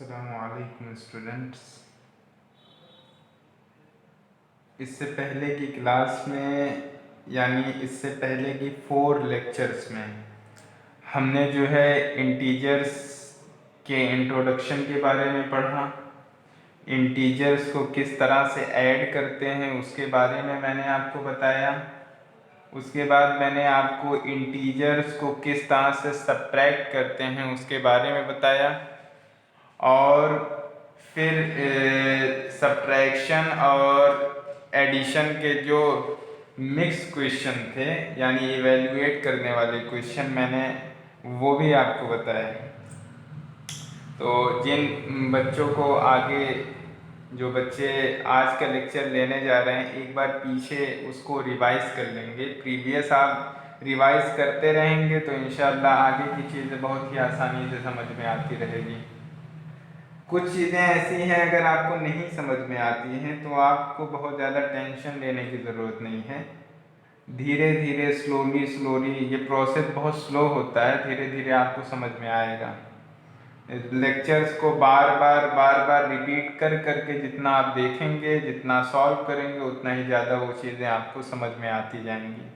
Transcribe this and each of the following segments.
अस्सलामुअलैकुम स्टूडेंट्स। इससे पहले की क्लास में इससे पहले की 4 लेक्चर्स में हमने जो है इंटीजर्स के इंट्रोडक्शन के बारे में पढ़ा। इंटीजर्स को किस तरह से ऐड करते हैं उसके बारे में मैंने आपको बताया। उसके बाद मैंने आपको इंटीजर्स को किस तरह से सब्ट्रैक्ट करते हैं उसके बारे में बताया। और फिर सब्ट्रैक्शन और एडिशन के जो मिक्स क्वेश्चन थे यानी इवेल्युएट करने वाले क्वेश्चन मैंने वो भी आपको बताया। तो जिन बच्चों को आगे जो बच्चे आज का लेक्चर लेने जा रहे हैं एक बार पीछे उसको रिवाइज कर लेंगे। प्रीवियस आप रिवाइज करते रहेंगे तो इंशाल्लाह आगे की चीज़ें बहुत ही आसानी से समझ में आती रहेगी। कुछ चीज़ें ऐसी हैं अगर आपको नहीं समझ में आती हैं तो आपको बहुत ज़्यादा टेंशन लेने की ज़रूरत नहीं है। धीरे धीरे स्लोली ये प्रोसेस बहुत स्लो होता है, धीरे धीरे आपको समझ में आएगा। लेक्चर्स को बार बार रिपीट करके जितना आप देखेंगे, जितना सॉल्व करेंगे, उतना ही ज़्यादा वो चीज़ें आपको समझ में आती जाएंगी।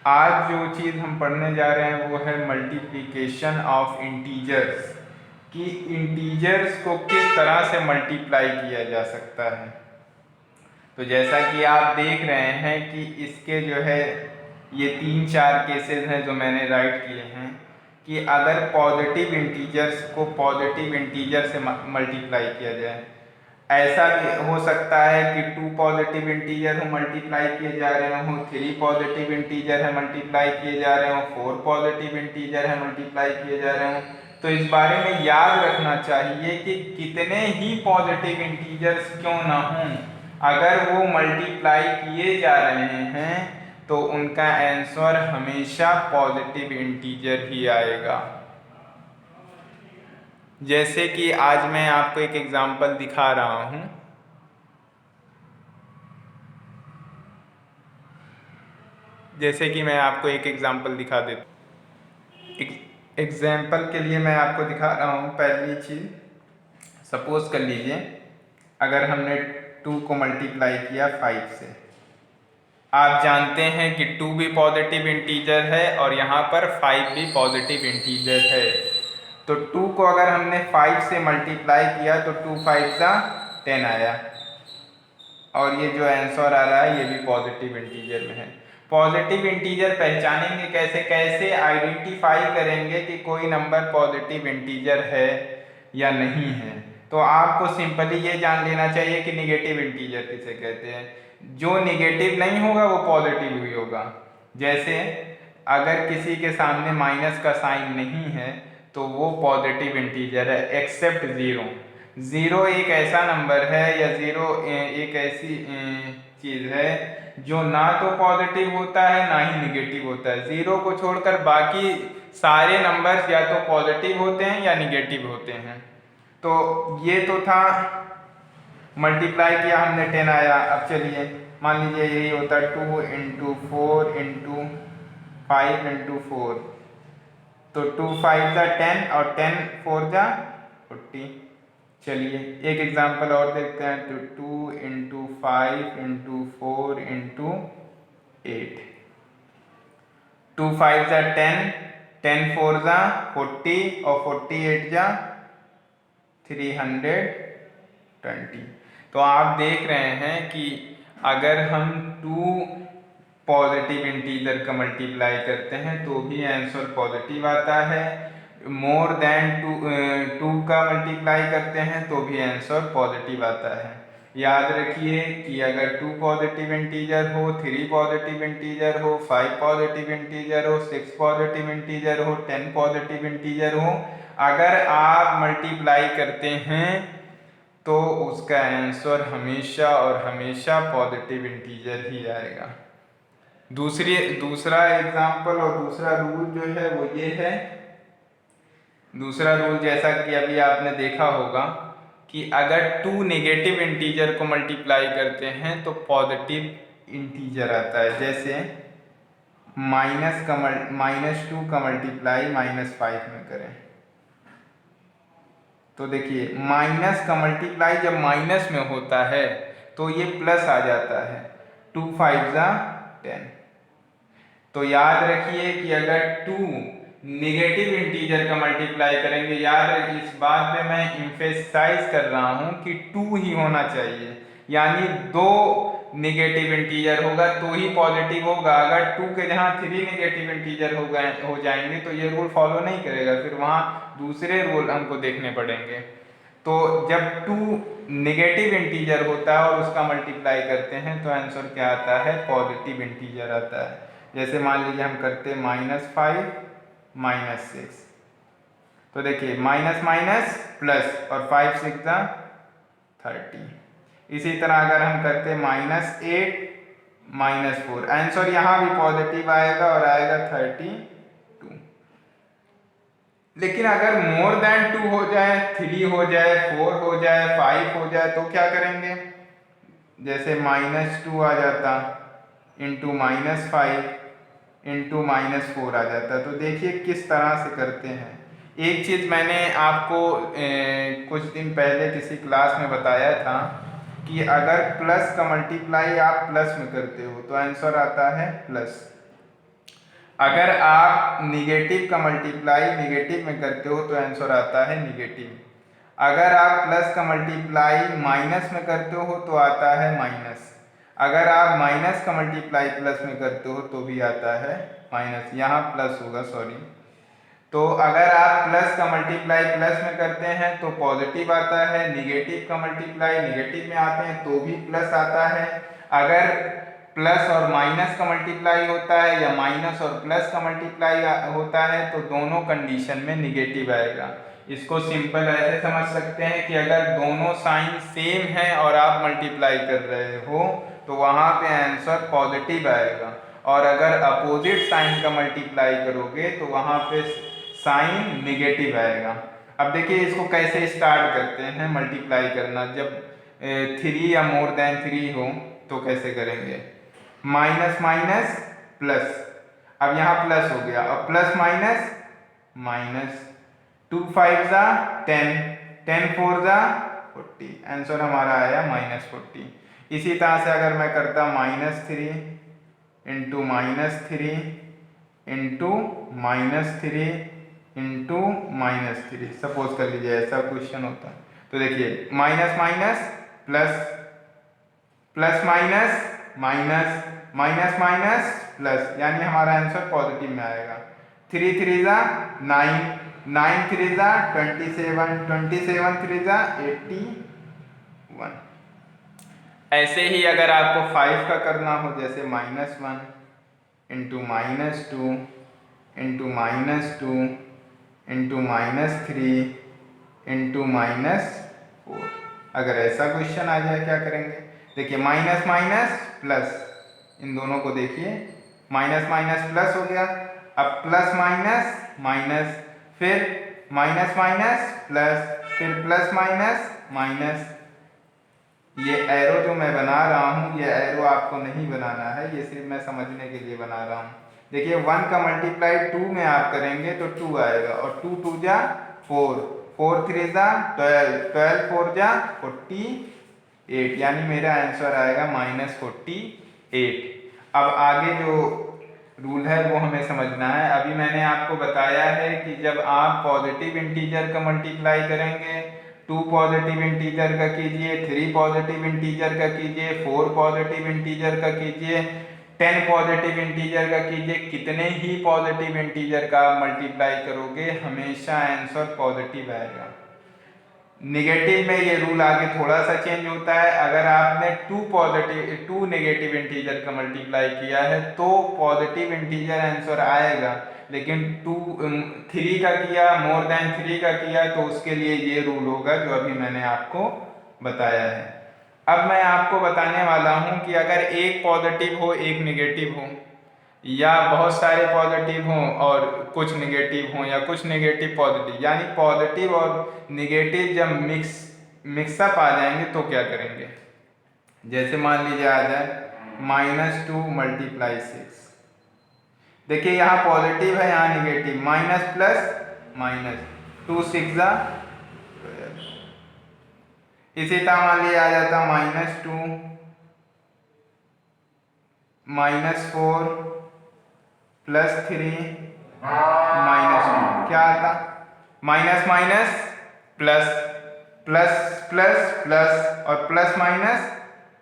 आज जो चीज़ हम पढ़ने जा रहे हैं वो है मल्टीप्लिकेशन ऑफ इंटीजर्स, कि इंटीजर्स को किस तरह से मल्टीप्लाई किया जा सकता है। तो जैसा कि आप देख रहे हैं कि इसके जो है ये 3-4 केसेस हैं जो मैंने राइट किए हैं कि अगर पॉजिटिव इंटीजर्स को पॉजिटिव इंटीजर से मल्टीप्लाई किया जाए। ऐसा भी हो सकता है कि 2 पॉजिटिव इंटीजर हो मल्टीप्लाई किए जा रहे हों, 3 पॉजिटिव इंटीजर है मल्टीप्लाई किए जा रहे हों, 4 पॉजिटिव इंटीजर है मल्टीप्लाई किए जा रहे हों। तो इस बारे में याद रखना चाहिए कि कितने ही पॉजिटिव इंटीजर्स क्यों ना हों, अगर वो मल्टीप्लाई किए जा रहे हैं तो उनका आंसर हमेशा पॉजिटिव इंटीजर ही आएगा। जैसे कि आज मैं आपको एक एग्जांपल दिखा रहा हूं। जैसे कि मैं आपको एक एग्जांपल दिखा देता। एग्जांपल के लिए मैं आपको दिखा रहा हूं। पहली चीज, सपोज कर लीजिए अगर हमने 2 को मल्टीप्लाई किया 5 से। आप जानते हैं कि 2 भी पॉजिटिव इंटीजर है और यहाँ पर 5 भी पॉजिटिव इंटीजर है। तो 2 को अगर हमने 5 से मल्टीप्लाई किया तो 2 5 का 10 आया, और ये जो आंसर आ रहा है ये भी पॉजिटिव इंटीजर में है। पॉजिटिव इंटीजर पहचानेंगे कैसे, कैसे आइडेंटिफाई करेंगे कि कोई नंबर पॉजिटिव इंटीजर है या नहीं है। तो आपको सिंपली ये जान लेना चाहिए कि निगेटिव इंटीजर किसे कहते हैं। जो निगेटिव नहीं होगा वो पॉजिटिव ही होगा। जैसे अगर किसी के सामने माइनस का साइन नहीं है तो वो पॉजिटिव इंटीजर है, एक्सेप्ट 0। 0 एक ऐसा नंबर है या 0 एक ऐसी चीज़ है जो ना तो पॉजिटिव होता है ना ही निगेटिव होता है। 0 को छोड़कर बाकी सारे नंबर्स या तो पॉजिटिव होते हैं या निगेटिव होते हैं। तो ये तो था, मल्टीप्लाई किया हमने 10 आया। अब चलिए मान लीजिए यही होता है 2 इंटू 4 इंटू 5 इंटू 4। तो 2 5 जा 10 और 10 4 जा 40। चलिए एक एग्जांपल और देखते हैं। तो 2 इंटू 5 इंटू 4 इंटू 8। 2 5 जा 10, 10 4 जा 40 और 48 जा 320। तो आप देख रहे हैं कि अगर हम 2 पॉजिटिव इंटीजर का मल्टीप्लाई करते हैं तो भी आंसर पॉजिटिव आता है। मोर देन 2 का मल्टीप्लाई करते हैं तो भी आंसर पॉजिटिव आता है। याद रखिए कि अगर 2 पॉजिटिव इंटीजर हो, 3 पॉजिटिव इंटीजर हो, 5 पॉजिटिव इंटीजर हो, 6 पॉजिटिव इंटीजर हो, 10 पॉजिटिव इंटीजर हो, अगर आप मल्टीप्लाई करते हैं तो उसका आंसर हमेशा और हमेशा पॉजिटिव इंटीजर ही आएगा। दूसरा एग्जांपल और दूसरा रूल जो है वो ये है। दूसरा रूल जैसा कि अभी आपने देखा होगा कि अगर 2 नेगेटिव इंटीजर को मल्टीप्लाई करते हैं तो पॉजिटिव इंटीजर आता है। जैसे -2 का मल्टीप्लाई -5 में करें तो देखिए माइनस का मल्टीप्लाई जब माइनस में होता है तो ये प्लस आ जाता है, 2 5 जा 10। तो याद रखिए कि अगर 2 निगेटिव इंटीजर का मल्टीप्लाई करेंगे, याद रखिए इस बात पे मैं इम्फेसाइज कर रहा हूं कि 2 ही होना चाहिए, यानी 2 निगेटिव इंटीजर होगा तो ही पॉजिटिव होगा। अगर 2 के जहां 3 निगेटिव इंटीजर हो जाएंगे तो ये रूल फॉलो नहीं करेगा, फिर वहां दूसरे रूल हमको देखने पड़ेंगे। तो जब 2 निगेटिव इंटीजर होता है और उसका मल्टीप्लाई करते हैं तो आंसर क्या आता है, पॉजिटिव इंटीजर आता है। जैसे मान लीजिए हम करते हैं -5 -6, तो देखिए माइनस माइनस प्लस और 5 6 जा 30। इसी तरह अगर हम करते हैं -8 -4, आंसर यहाँ भी पॉजिटिव आएगा और आएगा 32। लेकिन अगर मोर देन 2 हो जाए, 3 हो जाए, 4 हो जाए, 5 हो जाए तो क्या करेंगे, जैसे -2 आ जाता इंटू -5 इंटू -4 आ जाता। तो देखिए किस तरह से करते हैं। एक चीज़ मैंने आपको कुछ दिन पहले किसी क्लास में बताया था कि अगर प्लस का मल्टीप्लाई आप प्लस में करते हो तो आंसर आता है प्लस। अगर आप निगेटिव का मल्टीप्लाई निगेटिव में करते हो तो आंसर आता है निगेटिव। अगर आप प्लस का मल्टीप्लाई माइनस में करते हो तो आता है माइनस। अगर आप माइनस का मल्टीप्लाई प्लस में करते हो तो भी आता है माइनस, यहाँ प्लस होगा, सॉरी। तो अगर आप प्लस का मल्टीप्लाई प्लस में करते हैं तो पॉजिटिव आता है, निगेटिव का मल्टीप्लाई निगेटिव में आते हैं तो भी प्लस आता है। अगर प्लस और माइनस का मल्टीप्लाई होता है या माइनस और प्लस का मल्टीप्लाई होता है तो दोनों कंडीशन में निगेटिव आएगा। इसको सिंपल ऐसे समझ सकते हैं कि अगर दोनों साइन सेम है और आप मल्टीप्लाई कर रहे हो तो वहाँ पे आंसर पॉजिटिव आएगा, और अगर अपोजिट साइन का मल्टीप्लाई करोगे तो वहाँ पे साइन निगेटिव आएगा। अब देखिए इसको कैसे स्टार्ट करते हैं मल्टीप्लाई करना। जब 3 या मोर देन 3 हो तो कैसे करेंगे, माइनस माइनस प्लस, अब यहाँ प्लस हो गया, अब प्लस माइनस माइनस, 2 5 जा 10, 10 4 जा 40, आंसर हमारा आया -40। इसी तरह से अगर मैं करता -3 इंटू -3 इंटू -3 इंटू -3, सपोज कर लीजिए ऐसा क्वेश्चन होता है, तो देखिए minus minus plus, plus minus minus, minus minus plus, यानी हमारा आंसर पॉजिटिव में आएगा। 3 3 जा 9, 9 3 जा 27, 27 3 जा 81। ऐसे ही अगर आपको 5 का करना हो, जैसे -1 इंटू -2 इंटू -2 इंटू -3 इंटू -4, अगर ऐसा क्वेश्चन आ जाए क्या करेंगे, देखिए माइनस माइनस प्लस, इन दोनों को देखिए माइनस माइनस प्लस हो गया, अब प्लस माइनस माइनस, फिर माइनस माइनस प्लस, फिर प्लस माइनस माइनस। ये एरो जो मैं बना रहा हूँ ये एरो आपको नहीं बनाना है, ये सिर्फ मैं समझने के लिए बना रहा हूँ। देखिए 1 का मल्टीप्लाई 2 में आप करेंगे तो 2 आएगा, और 2 2 जा 4, 4 3 जा 12, 12 4 जा 48, यानी मेरा आंसर आएगा -48। अब आगे जो रूल है वो हमें समझना है। अभी मैंने आपको बताया है कि जब आप पॉजिटिव इंटीजर का मल्टीप्लाई करेंगे, 2 पॉजिटिव इंटीजर का कीजिए, 3 पॉजिटिव इंटीजर का कीजिए, 4 पॉजिटिव इंटीजर का कीजिए, 10 पॉजिटिव इंटीजर का कीजिए, कितने ही पॉजिटिव इंटीजर का मल्टीप्लाई करोगे हमेशा आंसर पॉजिटिव आएगा। निगेटिव में ये रूल आगे थोड़ा सा चेंज होता है, अगर आपने 2 नेगेटिव इंटीजर का मल्टीप्लाई किया है तो पॉजिटिव इंटीजर आंसर आएगा, लेकिन 3 का किया, मोर देन 3 का किया तो उसके लिए ये रूल होगा जो अभी मैंने आपको बताया है। अब मैं आपको बताने वाला हूँ कि अगर एक पॉजिटिव हो एक निगेटिव हो, या बहुत सारे पॉजिटिव हों और कुछ निगेटिव हों, या कुछ निगेटिव पॉजिटिव, यानी पॉजिटिव और निगेटिव जब मिक्सअप आ जाएंगे तो क्या करेंगे। जैसे मान लीजिए आ जाए -2 × 6, देखिए यहाँ पॉजिटिव है यहाँ निगेटिव, माइनस प्लस माइनस, 2 6 जा 12, इसी तरह मान लिया आ जाता -2 -4 +3 -1, क्या आता minus minus plus plus plus plus और प्लस माइनस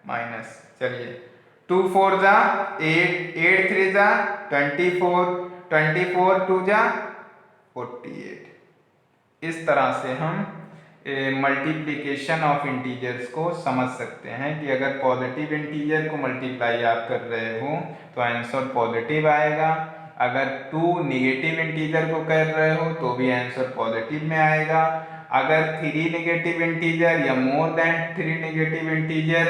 माइनस। चलिए 2 4 जा 8, 8 3 जा 24, 24 2 जा 48। इस तरह से हम मल्टीप्लिकेशन ऑफ इंटीजर्स को समझ सकते हैं कि अगर पॉजिटिव इंटीजर को मल्टीप्लाई आप कर रहे हो तो आंसर पॉजिटिव आएगा, अगर 2 निगेटिव इंटीजर को कर रहे हो तो भी आंसर पॉजिटिव में आएगा, अगर 3 निगेटिव इंटीजर या मोर देन 3 निगेटिव इंटीजर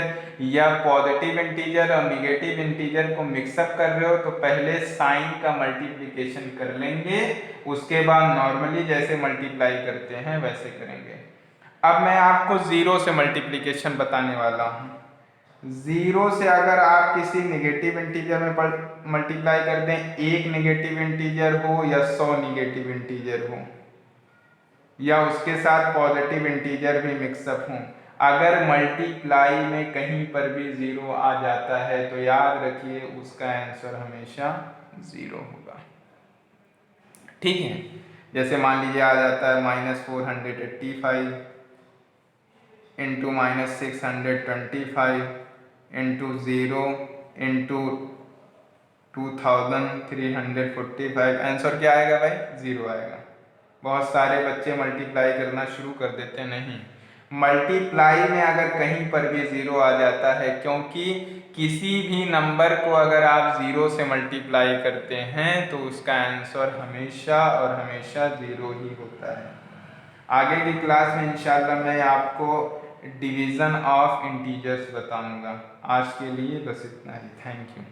या पॉजिटिव इंटीजर और निगेटिव इंटीजर को मिक्सअप कर रहे हो तो पहले साइन का मल्टीप्लिकेशन कर लेंगे, उसके बाद नॉर्मली जैसे मल्टीप्लाई करते हैं वैसे करेंगे। अब मैं आपको जीरो से मल्टीप्लिकेशन बताने वाला हूँ। जीरो से अगर आप किसी निगेटिव इंटीजर में मल्टीप्लाई कर दें, एक निगेटिव इंटीजर हो या 100 निगेटिव इंटीजर हो या उसके साथ पॉजिटिव इंटीजर भी मिक्सअप हो, अगर मल्टीप्लाई में कहीं पर भी जीरो आ जाता है तो याद रखिए उसका आंसर हमेशा जीरो होगा। ठीक है, जैसे मान लीजिए आ जाता है -485 इंटू -625 इंटू 0 इंटू 2345, आंसर क्या आएगा भाई? जीरो आएगा। बहुत सारे बच्चे मल्टीप्लाई करना शुरू कर देते नहीं, मल्टीप्लाई में अगर कहीं पर भी जीरो आ जाता है, क्योंकि किसी भी नंबर को अगर आप जीरो से मल्टीप्लाई करते हैं तो उसका आंसर हमेशा और हमेशा जीरो ही होता है। आगे की क्लास में इंशाल्लाह मैं आपको डिवीज़न ऑफ इंटीजर्स बताऊंगा। आज के लिए बस इतना ही, थैंक यू।